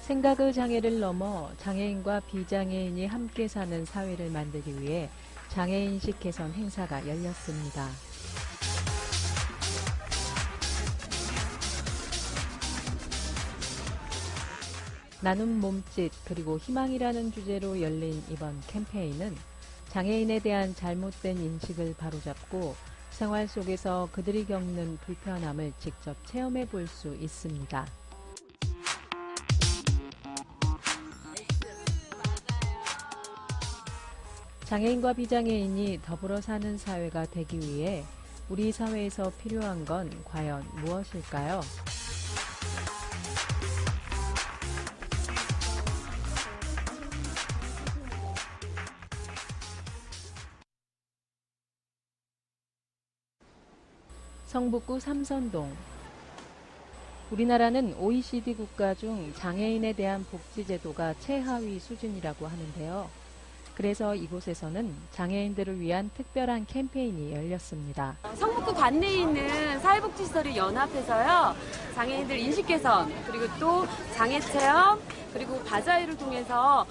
생각의 장애를 넘어 장애인과 비장애인이 함께 사는 사회를 만들기 위해 장애인식 개선 행사가 열렸습니다. 나눔 몸짓 그리고 희망이라는 주제로 열린 이번 캠페인은 장애인에 대한 잘못된 인식을 바로잡고 생활 속에서 그들이 겪는 불편함을 직접 체험해 볼 수 있습니다. 장애인과 비장애인이 더불어 사는 사회가 되기 위해 우리 사회에서 필요한 건 과연 무엇일까요? 성북구 삼선동. 우리나라는 OECD 국가 중 장애인에 대한 복지제도가 최하위 수준이라고 하는데요. 그래서 이곳에서는 장애인들을 위한 특별한 캠페인이 열렸습니다. 성북구 관내에 있는 사회복지시설을 연합해서요. 장애인들 인식 개선, 그리고 또 장애 체험, 그리고 바자회를 통해서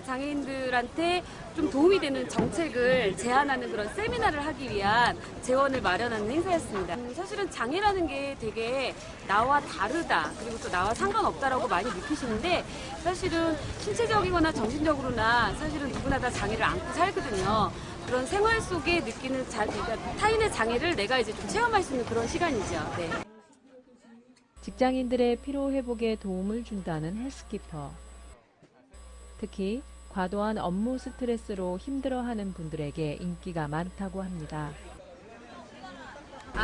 장애인들한테 좀 도움이 되는 정책을 제안하는 그런 세미나를 하기 위한 재원을 마련하는 행사였습니다. 사실은 장애라는 게 되게 나와 다르다, 그리고 또 나와 상관없다라고 많이 느끼시는데 사실은 신체적이거나 정신적으로나 사실은 누구나 다 장애를 안고 살거든요. 그런 생활 속에 느끼는 그러니까 타인의 장애를 내가 이제 좀 체험할 수 있는 그런 시간이죠. 네. 직장인들의 피로 회복에 도움을 준다는 헬스키퍼. 특히 과도한 업무 스트레스로 힘들어하는 분들에게 인기가 많다고 합니다.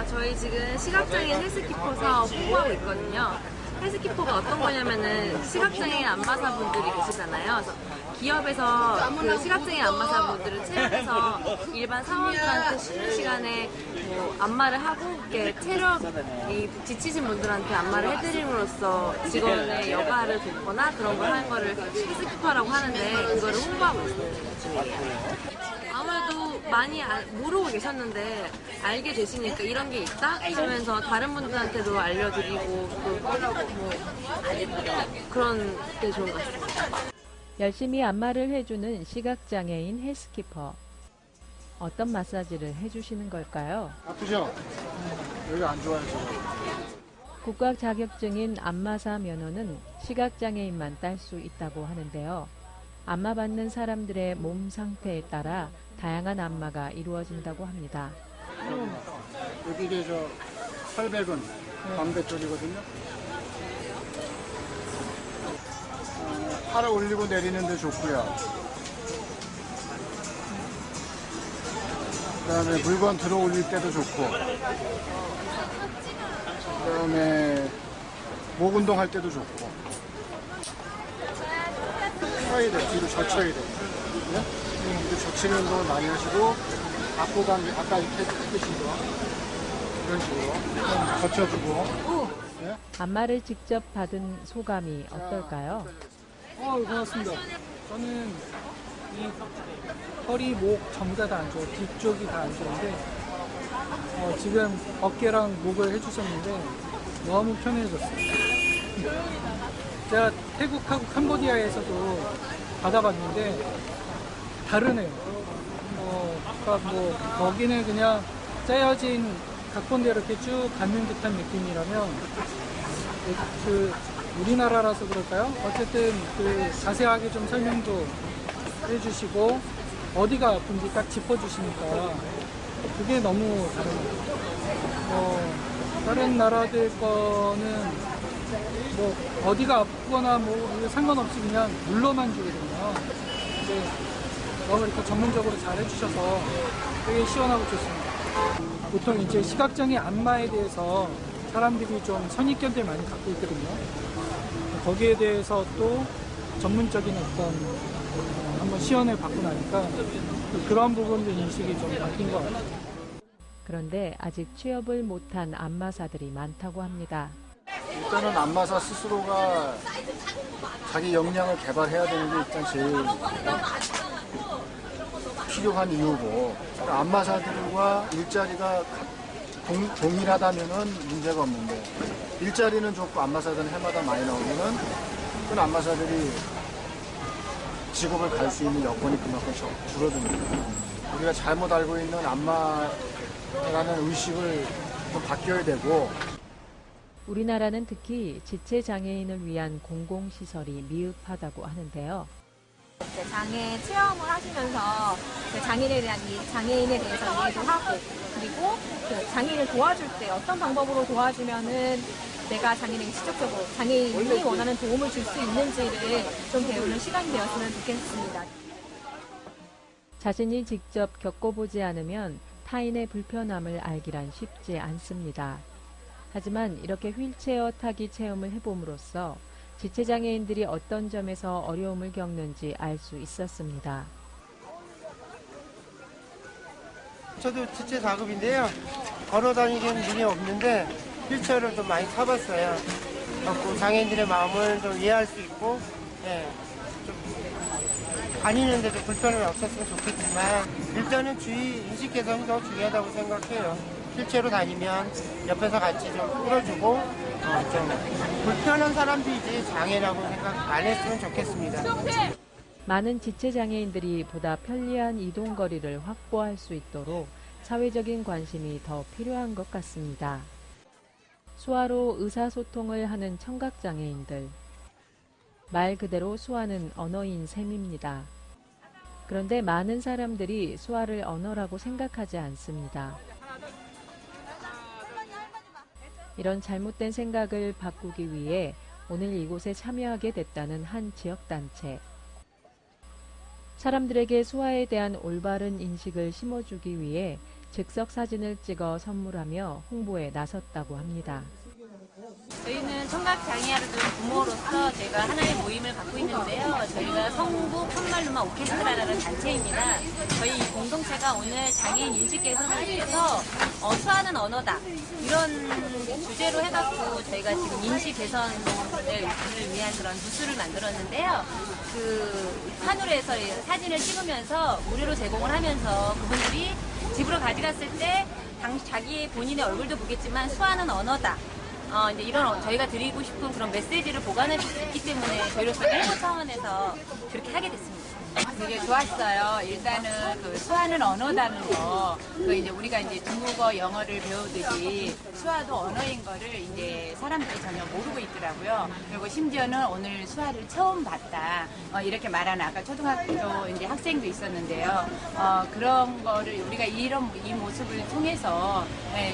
저희 지금 시각장애인 헬스키퍼 사업 홍보하고 있거든요. 헬스키퍼가 어떤 거냐면은 시각장애인 안마사분들이 계시잖아요. 그래서 기업에서 그 시각장애인 안마사분들을 채용해서 일반 사원들한테 쉬는 시간에 뭐 안마를 하고 이렇게 체력이 지치신 분들한테 안마를 해드림으로써 직원의 여가를 돕거나 그런 걸 하는 거를 헬스키퍼라고 하는데 그거를 홍보하고 있는 중이에요. 아무래도 많이 모르고 계셨는데 알게 되시니까 이런 게 있다? 이러면서 다른 분들한테도 알려드리고 뭐 그런 게 좋은 것 같습니다. 열심히 안마를 해주는 시각장애인 헬스키퍼. 어떤 마사지를 해주시는 걸까요? 아프죠? 여기가 안 좋아요, 지금. 국가 자격증인 안마사 면허는 시각장애인만 딸 수 있다고 하는데요. 안마받는 사람들의 몸 상태에 따라 다양한 안마가 이루어진다고 합니다. 여기 이제 800은 광배 쪽이거든요. 팔을 올리고 내리는 데 좋고요. 그다음에 물건 들어 올릴 때도 좋고, 그다음에 목 운동할 때도 좋고. 쳐야 돼, 뒤로 젖혀야 돼. 네? 뒤로 젖히는 운동을 많이 하시고, 앞보강, 아까 이렇게 해주신 거, 이런 식으로 젖혀주고. 네? 안마를 직접 받은 소감이 어떨까요? 고맙습니다. 저는 이 허리, 목 전부 다 안 좋아요. 뒤쪽이 다 안 좋은데 지금 어깨랑 목을 해주셨는데 너무 편해졌어요. 제가 태국하고 캄보디아에서도 받아봤는데 다르네요. 그러니까 뭐 거기는 그냥 짜여진 각본대로 이렇게 쭉 받는 듯한 느낌이라면 우리나라라서 그럴까요? 어쨌든 자세하게 좀 설명도 해주시고 어디가 아픈지 딱 짚어주시니까 그게 너무 다른 거예요. 다른 나라들 거는 뭐 어디가 아프거나 뭐 상관없이 그냥 눌러만 주거든요. 근데 너무 이렇게 전문적으로 잘 해주셔서 되게 시원하고 좋습니다. 보통 이제 시각장애 안마에 대해서 사람들이 좀 선입견들 많이 갖고 있거든요. 거기에 대해서 또 전문적인 한번 시연을 받고 나니까 그런 부분들 인식이 좀 바뀐 것 같아요. 그런데 아직 취업을 못한 안마사들이 많다고 합니다. 일단은 안마사 스스로가 자기 역량을 개발해야 되는 게 일단 제일 필요한 이유고 안마사들과 일자리가 동일하다면은 문제가 없는데 일자리는 좋고 안마사들은 해마다 많이 나오면은 그 안마사들이 직업을 갈 수 있는 여건이 그만큼 줄어듭니다. 우리가 잘못 알고 있는 안마라는 의식을 좀 바뀌어야 되고 우리나라는 특히 지체장애인을 위한 공공시설이 미흡하다고 하는데요. 장애 체험을 하시면서 장애인에 대해서 이해도 하고 그리고 장애인을 도와줄 때 어떤 방법으로 도와주면은 내가 장애인에게 직접적으로 장애인이 원하는 도움을 줄 수 있는지를 좀 배우는 시간이 되었으면 좋겠습니다. 자신이 직접 겪어보지 않으면 타인의 불편함을 알기란 쉽지 않습니다. 하지만 이렇게 휠체어 타기 체험을 해봄으로써 지체장애인들이 어떤 점에서 어려움을 겪는지 알 수 있었습니다. 저도 지체 작업인데요. 걸어다니기는 눈이 없는데 휠체어를 좀 많이 타봤어요. 그래서 장애인들의 마음을 좀 이해할 수 있고 좀 다니는데도 불편함이 없었으면 좋겠지만 일단은 주의 인식 개선이 더 중요하다고 생각해요. 휠체어로 다니면 옆에서 같이 좀 끌어주고 좀 불편한 사람들이지 장애라고 생각 안 했으면 좋겠습니다. 많은 지체장애인들이 보다 편리한 이동거리를 확보할 수 있도록 사회적인 관심이 더 필요한 것 같습니다. 수화로 의사소통을 하는 청각장애인들. 말 그대로 수화는 언어인 셈입니다. 그런데 많은 사람들이 수화를 언어라고 생각하지 않습니다. 이런 잘못된 생각을 바꾸기 위해 오늘 이곳에 참여하게 됐다는 한 지역단체. 사람들에게 수화에 대한 올바른 인식을 심어주기 위해 즉석 사진을 찍어 선물하며 홍보에 나섰다고 합니다. 저희는 청각장애아를 둔 부모로서 저희가 하나의 모임을 갖고 있는데요. 저희가 성북 한말로만 오케스트라라는 단체입니다. 저희 이 공동체가 오늘 장애인 인식 개선을 위해서 수화는 언어다 이런 주제로 해갖고 저희가 지금 인식 개선을 위한 그런 부스를 만들었는데요. 그 하늘에서 사진을 찍으면서 무료로 제공을 하면서 그분들이 집으로 가져갔을 때 자기 본인의 얼굴도 보겠지만 수화는 언어다. 이제 이런 저희가 드리고 싶은 그런 메시지를 보관할 수 있기 때문에 저희로서 홍보 차원에서 그렇게 하게 됐습니다. 되게 좋았어요. 일단은 그 수화는 언어다는 거, 이제 우리가 이제 중국어, 영어를 배우듯이 수화도 언어인 거를 이제 사람들이 전혀 모르고 있더라고요. 그리고 심지어는 오늘 수화를 처음 봤다. 이렇게 말하는 아까 초등학교 이제 학생도 있었는데요. 그런 거를 우리가 이 모습을 통해서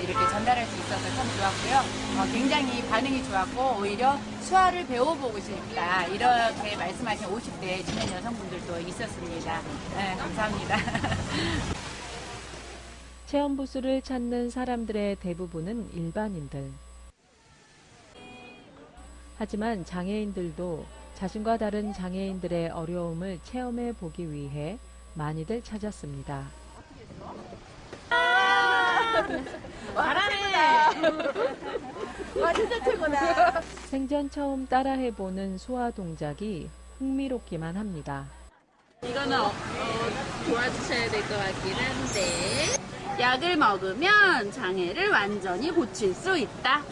이렇게 전달할 수 있어서 참 좋았고요. 굉장히 반응이 좋았고 오히려 수화를 배워보고 싶다. 이렇게 말씀하신 50대 중년 여성분들도 있었습니다. 네, 감사합니다. 체험 부스를 찾는 사람들의 대부분은 일반인들. 하지만 장애인들도 자신과 다른 장애인들의 어려움을 체험해 보기 위해 많이들 찾았습니다. 완전 최고다. 생전 처음 따라해보는 수화 동작이 흥미롭기만 합니다. 이거는 도와주셔야 될 것 같긴 한데 약을 먹으면 장애를 완전히 고칠 수 있다.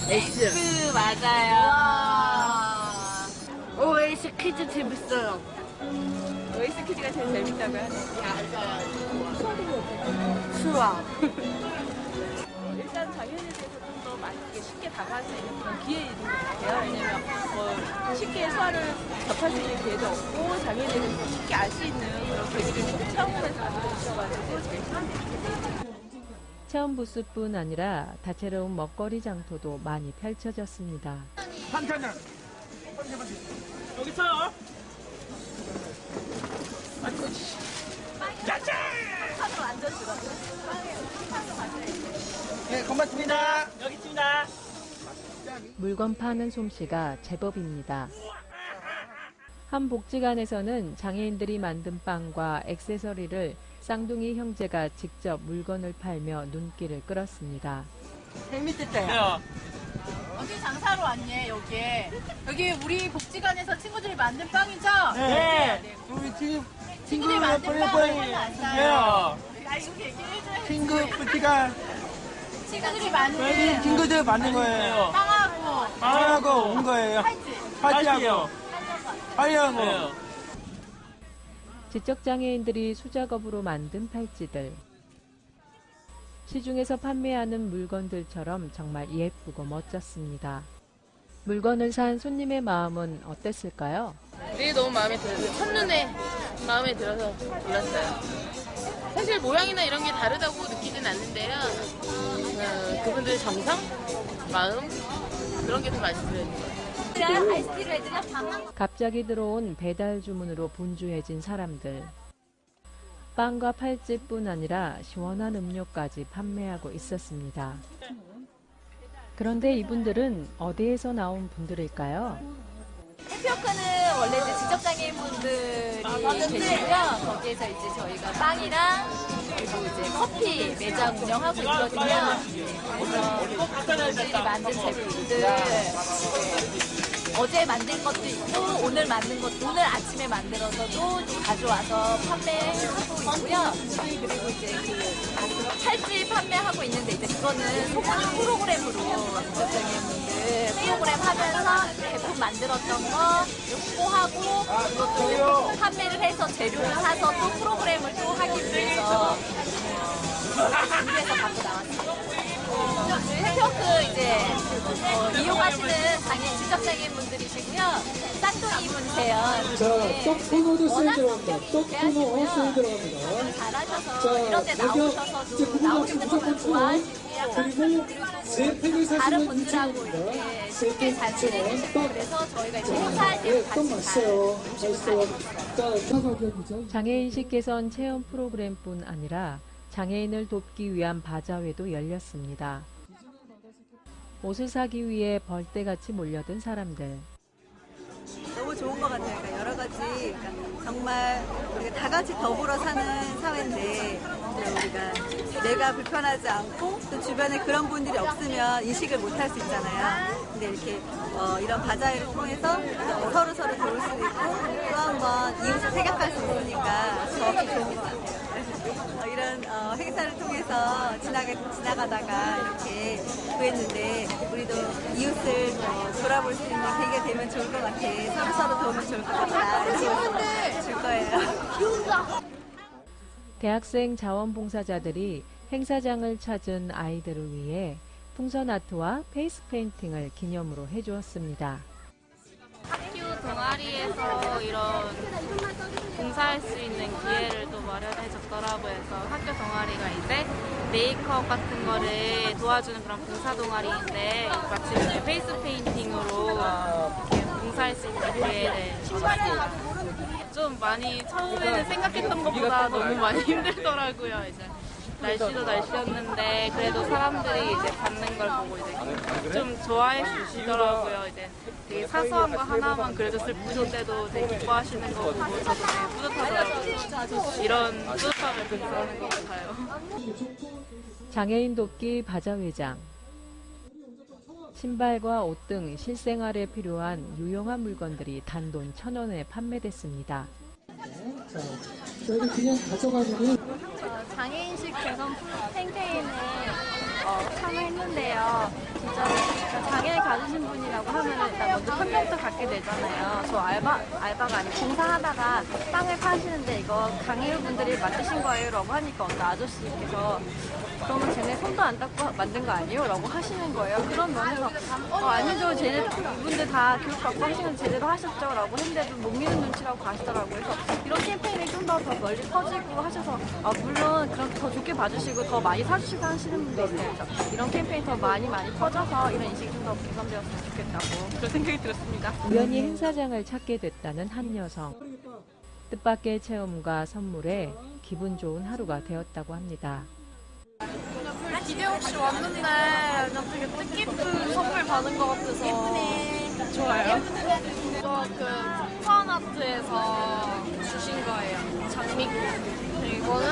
S 맞아요. OS 퀴즈 재밌어요. OS 퀴즈가 제일 재밌다고요? 수화. 일단 장애인에 대해서 좀 더 많이 쉽게 다가갈 수 있는 그런 기회인 것 같아요. 왜냐면 쉽게 수화를 접할 수 있는 기회도 없고 장애인에 대해서 쉽게 알 수 있는 그런 계기를 체험하면서 만들어주셔가지고 제일 좋습니다. 체험 부스뿐 아니라 다채로운 먹거리 장터도 많이 펼쳐졌습니다. 한칸냥 여기 있어요. 짜잔! 하도 완전 죽었어. 네, 고맙습니다. 여기 있습니다. 물건 파는 솜씨가 제법입니다. 한 복지관에서는 장애인들이 만든 빵과 액세서리를 쌍둥이 형제가 직접 물건을 팔며 눈길을 끌었습니다. 재밌었어요. 어디 장사로 왔니, 여기 우리 복지관에서 친구들이 만든 빵이죠? 네. 우리 친구들 뿌리뿌리예요. 친구들 만든 거예요. 빵하고 온 거예요. 파티하고 하려고. 지적장애인들이 수작업으로 만든 팔찌들. 시중에서 판매하는 물건들처럼 정말 예쁘고 멋졌습니다. 물건을 산 손님의 마음은 어땠을까요? 네, 너무 마음에 들었어요. 첫눈에 마음에 들어서 골랐어요. 사실 모양이나 이런 게 다르다고 느끼진 않는데요. 그분들의 정성, 마음 그런 게 더 많이 들어있는 것 같아요. 갑자기 들어온 배달 주문으로 분주해진 사람들. 빵과 팔찌뿐 아니라 시원한 음료까지 판매하고 있었습니다. 그런데 이분들은 어디에서 나온 분들일까요? 해피워크는 원래 이제 지적장애인 분들이 계시고요. 거기에서 이제 저희가 빵이랑 그리고 이제 커피 매장 운영하고 있거든요. 그래서 분들이 만든 제품들 어제 만든 것도 있고 오늘 만든 것도 오늘 아침에 만들어서도 가져와서 판매하고 있고요. 그리고 이제 그 팔찌 판매하고 있는데 이제 그거는 소금 프로그램으로 지적장애인분들 프로그램 하면서 제품 만들었던 거 홍보하고 그것도 판매를 해서 재료를 사서 또 프로그램을 또 하기 위해서 준비해서 갖고 나왔어요. 해피워크 이제 이용하시는 지적장애인 분들이시고요. 쌍둥이 분이세요. 자, 떡코너도 세일들어갑니다. 떡코너 세일들어갑니다. 잘하셔서 이런 데 나오셔서도 나오시는 것을 좋아하시고요. 그리고 세 팩을 다른 사시면 분들하고 2,000원입니다. 이렇게 세 쉽게 팩 잘 2,000원. 지내시고 그래서 저희가 이제 행사할 때 떡 같이 맛있어요. 맛있어요. 자, 가격이죠. 장애인식 개선 체험 프로그램뿐 아니라 장애인을 돕기 위한 바자회도 열렸습니다. 옷을 사기 위해 벌떼같이 몰려든 사람들. 너무 좋은 것 같아요. 그러니까 여러 가지 그러니까 정말 우리가 다 같이 더불어 사는 사회인데 우리가 내가 불편하지 않고 또 주변에 그런 분들이 없으면 인식을 못할 수 있잖아요. 근데 이렇게 이런 바자회를 통해서 서로 도울 수도 있고 또 한 번 이웃을 생각할 수 있으니까 더욱이 좋은 것 같아요. 이런 행사를 통해서 지나가다가 이렇게 구했는데 우리도 이웃을 돌아볼 수 있는 계기가 되면 좋을 것 같아. 서로 도우면 좋을 것 같다. 이런 줄 거예요. 대학생 자원봉사자들이 행사장을 찾은 아이들을 위해 풍선 아트와 페이스 페인팅을 기념으로 해주었습니다. 학교 동아리에서 이런 봉사할 수 있는 기회를 또 마련해줬더라고요. 그래서 학교 동아리가 이제 메이크업 같은 거를 도와주는 그런 봉사 동아리인데 마침 이제 페이스 페인팅으로 이렇게 봉사할 수 있는 기회를 얻었어요. 좀 많이 처음에는 생각했던 것보다 너무 많이 힘들더라고요. 이제 날씨도 날씨였는데 그래도 사람들이 이제 받는 걸 보고 이제 좀 좋아해 주시더라고요. 이제 되게 사소한 거 하나만 그래도 슬프신데도 되게 기뻐하시는 거 보고 저도 되게 뿌듯하더라고요. 이런 뿌듯함을 느끼는 것 같아요. 장애인 돕기 바자회장. 신발과 옷 등 실생활에 필요한 유용한 물건들이 단돈 1,000원에 판매됐습니다. 자, 저희는 그냥 가져가면은 장애인식 개선 캠페인에 참여했는데요. 진짜 장애를 가지신 분이라고 하면 일단 먼저 편견부터 갖게 되잖아요. 저 알바가 아니고 봉사하다가 빵을 파시는데 이거 장애인분들이 만드신 거예요? 라고 하니까 어떤 아저씨께서 그러면 쟤네 손도 안 닦고 만든 거 아니에요? 라고 하시는 거예요. 그런 면에서 아니죠. 이분들 다 교육받고 하시는 제대로 하셨죠? 라고 했는데도 못 믿는 눈치라고 가시더라고요. 그래서 이런 캠페인이 좀 더 멀리 퍼지고 하셔서 물론 그럼 더 좋게 봐주시고 더 많이 사주시고 하시는 분도 있어요. 그래서 이런 캠페인 더 많이 퍼져서 이런 인식이 좀 더 개선되었으면 좋겠다고 그런 생각이 들었습니다. 우연히 행사장을 찾게 됐다는 한 여성. 뜻밖의 체험과 선물에 기분 좋은 하루가 되었다고 합니다. 기대 없이 왔는데 그냥 되게 뜻깊은 선물 받은 것 같아서 좋아요. 이거 풍선 아트에서 주신 거예요. 장미꽃. 이거는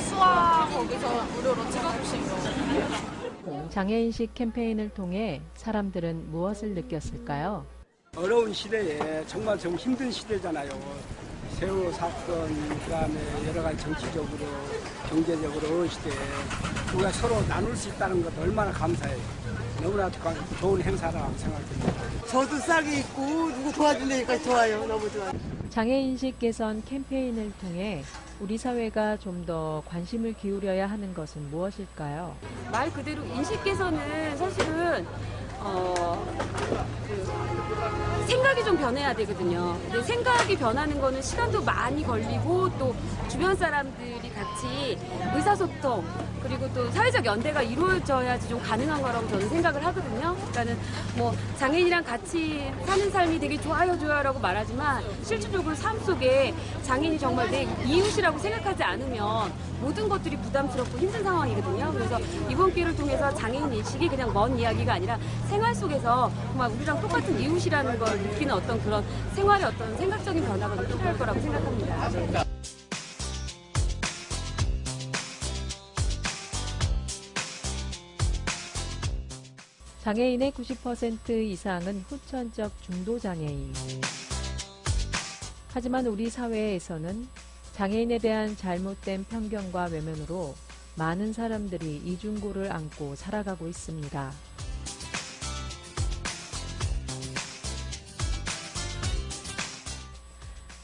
수화 거기서 무료로 찍어주신 거. 장애인식 캠페인을 통해 사람들은 무엇을 느꼈을까요? 어려운 시대에 정말 좀 힘든 시대잖아요. 세월호 사건, 그다음에 여러 가지 정치적으로, 경제적으로 어려운 시대에 우리가 서로 나눌 수 있다는 것 얼마나 감사해요. 너무나 좋은 행사라고 생각합니다. 저도 싹이 있고 누구 도와준다니까 좋아요. 너무 좋아요. 장애인식 개선 캠페인을 통해 우리 사회가 좀 더 관심을 기울여야 하는 것은 무엇일까요? 말 그대로 인식 개선은 사실은 생각이 좀 변해야 되거든요. 근데 생각이 변하는 거는 시간도 많이 걸리고 또 주변 사람들이 같이 의사소통 그리고 또 사회적 연대가 이루어져야지 좀 가능한 거라고 저는 생각을 하거든요. 그러니까는 뭐 장애인이랑 같이 사는 삶이 되게 좋아요라고 말하지만 실질적으로 삶 속에 장애인이 정말 내 이웃이라고 생각하지 않으면 모든 것들이 부담스럽고 힘든 상황이거든요. 그래서 이번 기회를 통해서 장애인 인식이 그냥 먼 이야기가 아니라 생활 속에서 정말 우리랑 똑같은 이웃이라는 걸 느끼는 어떤 그런 생활의 어떤 생각적인 변화가 좀 필요할 거라고 생각합니다. 네. 장애인의 90% 이상은 후천적 중도장애인. 하지만 우리 사회에서는 장애인에 대한 잘못된 편견과 외면으로 많은 사람들이 이중고를 안고 살아가고 있습니다.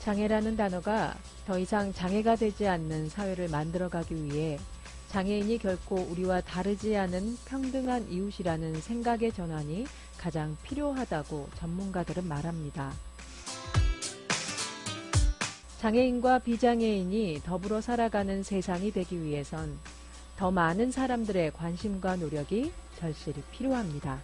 장애라는 단어가 더 이상 장애가 되지 않는 사회를 만들어가기 위해 장애인이 결코 우리와 다르지 않은 평등한 이웃이라는 생각의 전환이 가장 필요하다고 전문가들은 말합니다. 장애인과 비장애인이 더불어 살아가는 세상이 되기 위해선 더 많은 사람들의 관심과 노력이 절실히 필요합니다.